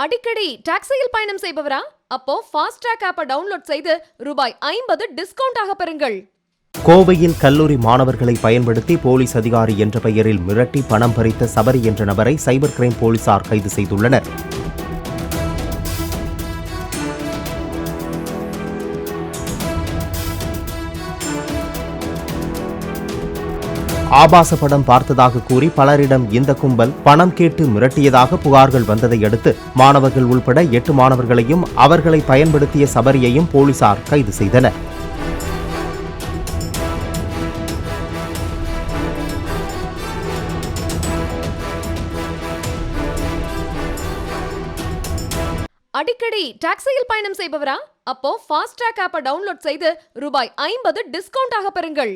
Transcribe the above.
அடிக்கடி டாக்ஸியில் பயணம் செய்பவரா? அப்போ ஃபாஸ்ட் ட்ராக் ஆப்பை டவுன்லோட் செய்து ரூபாய் 50 டிஸ்கவுண்ட் ஆக பெறுங்கள். கோவையில் கல்லூரி மாணவர்களை பயன்படுத்தி போலீஸ் அதிகாரி என்ற பெயரில் மிரட்டி பணம் பறித்த சபரி என்ற நபரை சைபர் கிரைம் போலீசார் கைது செய்துள்ளனர். ஆபாச படம் பார்த்ததாக கூறி பலரிடம் இந்த கும்பல் பணம் கேட்டு மிரட்டியதாக புகார்கள் வந்ததை அடுத்து மாணவர்கள் உள்பட 8 மாணவர்களையும் அவர்களை பயன்படுத்திய சபரியையும் போலீசார் கைது செய்தனர். அடிக்கடி டாக்ஸியில் பயணம் செய்பவரா? அப்போ ஃபாஸ்ட் ட்ராக் ஆப்பை டவுன்லோட் செய்து ரூபாய் 50 டிஸ்கவுண்ட் ஆக பெறுங்கள்.